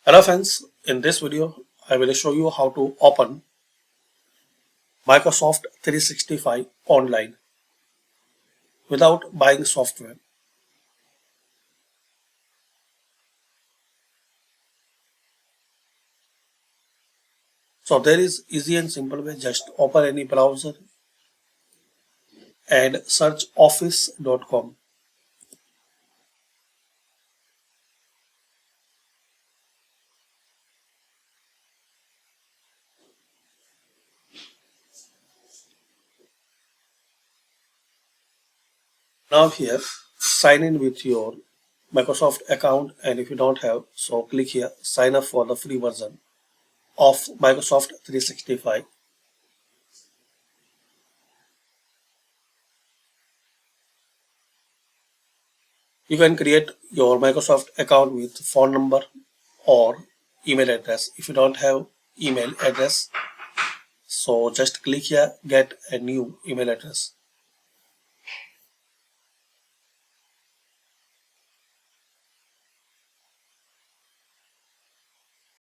Hello friends, in this video I will show you how to open Microsoft 365 online without buying software. So there is easy and simple way. Just open any browser and search office.com. Now here sign in with your Microsoft account, and if you don't have, so click here sign up for the free version of Microsoft 365. You can create your Microsoft account with phone number or email address. If you don't have email address, so just click here get a new email address.